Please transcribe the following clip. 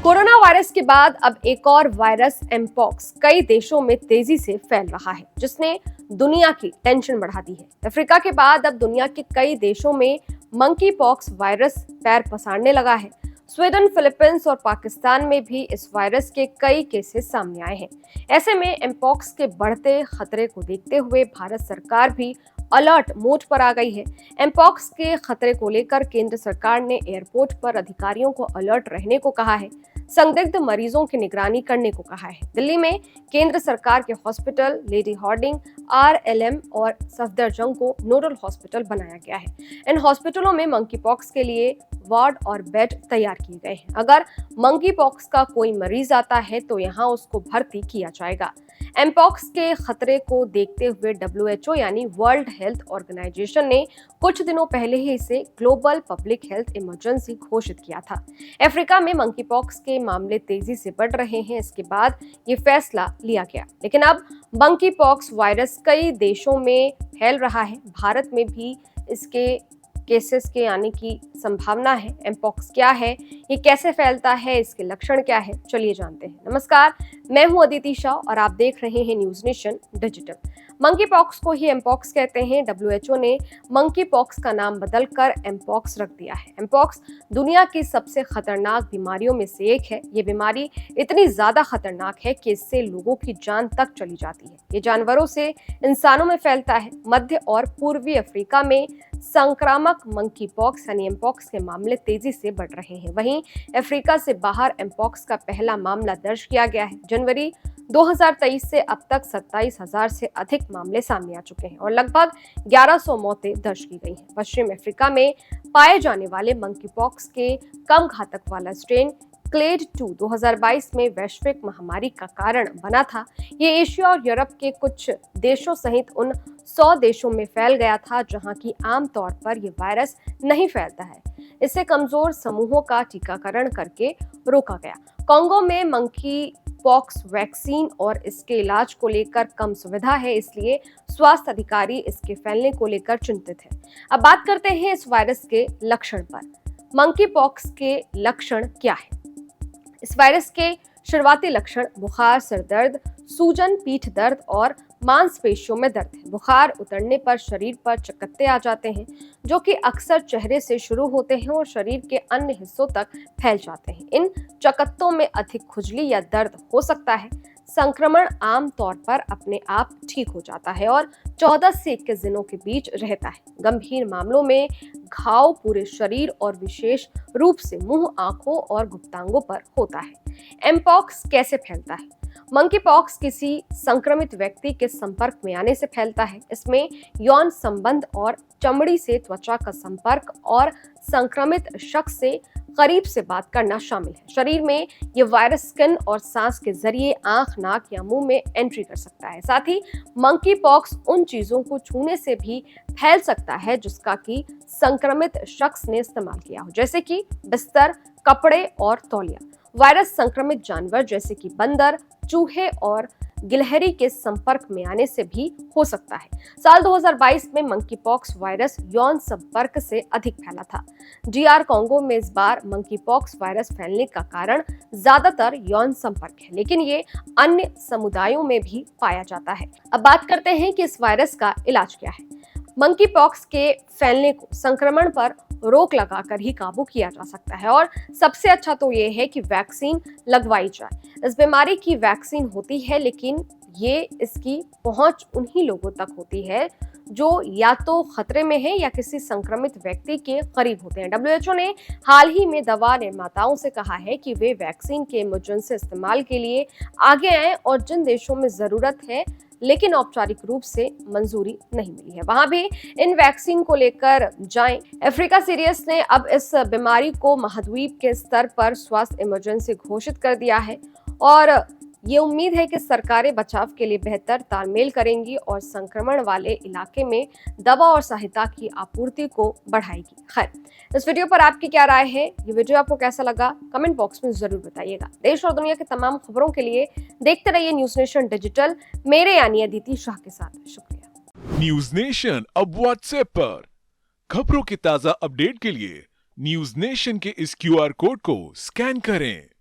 Corona virus के बाद अब एक और वायरस एमपॉक्स कई देशों में तेजी से फैल रहा है, जिसने दुनिया की टेंशन बढ़ा दी है। अफ्रीका के बाद अब दुनिया के कई देशों में मंकी पॉक्स वायरस पैर पसारने लगा है। स्वीडन, फिलीपींस और पाकिस्तान में भी इस वायरस के कई केसेस सामने आए हैं। ऐसे में एमपॉक्स के बढ़ते खतरे को देखते हुए भारत सरकार भी अलर्ट मोड पर आ गई है। एमपॉक्स के खतरे को लेकर केंद्र सरकार ने एयरपोर्ट पर अधिकारियों को अलर्ट रहने को कहा है, संदिग्ध मरीजों की निगरानी करने को कहा है। दिल्ली में केंद्र सरकार के हॉस्पिटल लेडी हार्डिंग, आरएलएम और सफदरजंग को नोडल हॉस्पिटल बनाया गया है। इन हॉस्पिटलों में मंकी पॉक्स के लिए वार्ड और बेड तैयार किए गए हैं। अगर मंकी पॉक्स का कोई मरीज आता है तो यहाँ उसको भर्ती किया जाएगा। एमपॉक्स के खतरे को देखते हुए डब्ल्यूएचओ यानी वर्ल्ड हेल्थ ऑर्गेनाइजेशन ने कुछ दिनों पहले ही इसे ग्लोबल पब्लिक हेल्थ इमरजेंसी घोषित किया था। अफ्रीका में मंकी पॉक्स के मामले तेजी से बढ़ रहे हैं, इसके बाद ये फैसला लिया गया। लेकिन अब मंकी पॉक्स वायरस कई देशों में फैल रहा है। भारत में भी इसके केसेस के आने की संभावना है। एमपॉक्स क्या है, ये कैसे फैलता है, इसके लक्षण क्या है, चलिए जानते हैं। नमस्कार, मैं हूं अदिति शाह और आप देख रहे हैं news nation digital. Monkey pox को ही एमपॉक्स कहते हैं। डब्ल्यूएचओ ने मंकी पॉक्स का नाम बदलकर एमपॉक्स रख दिया है। एमपॉक्स दुनिया की सबसे खतरनाक बीमारियों में से एक है। ये बीमारी इतनी ज्यादा खतरनाक है कि इससे लोगों की जान तक चली जाती है। ये जानवरों से इंसानों में फैलता है। मध्य और पूर्वी अफ्रीका में संक्रामक मंकी पॉक्स यानी एमपॉक्स के मामले तेजी से बढ़ रहे हैं। वहीं अफ्रीका से बाहर एमपॉक्स का पहला मामला दर्ज किया गया है। जनवरी 2023 से अब तक 27,000 से अधिक मामले सामने आ चुके हैं और लगभग 1100 मौतें दर्ज की गई हैं। पश्चिम अफ्रीका में पाए जाने वाले मंकी पॉक्स के कम घातक वाला स्ट्रेन क्लेड 2 2022 में वैश्विक महामारी का कारण बना था। ये एशिया और यूरोप के कुछ देशों सहित उन 100 देशों में फैल गया था जहां की आमतौर पर ये वायरस नहीं फैलता है। इसे कमजोर समूहों का टीकाकरण करके रोका गया। कांगो में मंकी पॉक्स वैक्सीन और इसके इलाज को लेकर कम सुविधा है, इसलिए स्वास्थ्य अधिकारी इसके फैलने को लेकर चिंतित हैं। अब बात करते हैं इस वायरस के लक्षण पर। मंकी पॉक्स के लक्षण क्या है? इस वायरस के शुरुआती लक्षण बुखार, सिर दर्द, सूजन, पीठ दर्द और मांसपेशियों में दर्द है। बुखार उतरने पर शरीर पर चकत्ते आ जाते हैं, जो कि अक्सर चेहरे से शुरू होते हैं और शरीर के अन्य हिस्सों तक फैल जाते हैं। इन चकत्तों में अधिक खुजली या दर्द हो सकता है। संक्रमण आम तौर पर अपने आप ठीक हो जाता है और 14 से 21 दिनों के बीच रहता है। गंभीर मामलों में घाव पूरे शरीर और विशेष रूप से मुंह, आंखों और गुप्तांगों पर होता है। एमपॉक्स कैसे फैलता है? मंकी पॉक्स किसी संक्रमित व्यक्ति के संपर्क में आने से फैलता है। इसमें यौन संबंध और चमड़ी से त्वचा का संपर्क और संक्रमित शख्स से करीब से बात करना शामिल है। शरीर में ये वायरस स्किन और सांस के जरिए आंख, नाक या मुंह में एंट्री कर सकता है। साथ ही मंकी पॉक्स उन चीजों को छूने से भी फैल सकता है जिसका कि संक्रमित शख्स ने इस्तेमाल किया हो, जैसे कि बिस्तर, कपड़े और तौलिया। वायरस संक्रमित जानवर जैसे कि बंदर, चूहे और गिलहरी के संपर्क में आने से भी हो सकता है। साल 2022 में मंकी पॉक्स वायरस यौन संपर्क से अधिक फैला था। DR कांगो में इस बार मंकी पॉक्स वायरस फैलने का कारण ज्यादातर यौन संपर्क है, लेकिन ये अन्य समुदायों में भी पाया जाता है। अब बात करते हैं कि इस वायरस का इलाज क्या है। मंकी पॉक्स के फैलने को संक्रमण पर रोक लगाकर ही काबू किया जा सकता है और सबसे अच्छा तो ये है कि वैक्सीन लगवाई जाए। इस बीमारी की वैक्सीन होती है, लेकिन ये इसकी पहुंच उन्हीं लोगों तक होती है जो या तो खतरे में है या किसी संक्रमित व्यक्ति के करीब होते हैं। डब्ल्यूएचओ ने हाल ही में दवा निर्माताओं से कहा है कि वे वैक्सीन के इमरजेंसी इस्तेमाल के लिए आगे आएं और जिन देशों में जरूरत है लेकिन औपचारिक रूप से मंजूरी नहीं मिली है, वहां भी इन वैक्सीन को लेकर जाएं। अफ्रीका सीरियस ने अब इस बीमारी को महाद्वीप के स्तर पर स्वास्थ्य इमरजेंसी घोषित कर दिया है और ये उम्मीद है कि सरकारें बचाव के लिए बेहतर तालमेल करेंगी और संक्रमण वाले इलाके में दवा और सहायता की आपूर्ति को बढ़ाएगी। खैर, इस वीडियो पर आपकी क्या राय है? ये वीडियो आपको कैसा लगा? कमेंट बॉक्स में जरूर बताइएगा। देश और दुनिया के तमाम खबरों के लिए देखते रहिए न्यूज नेशन डिजिटल, मेरे यानी अदिति शाह के साथ। शुक्रिया। न्यूज नेशन अब व्हाट्सएप पर खबरों की ताजा अपडेट के लिए न्यूज नेशन के इस QR कोड को स्कैन करें।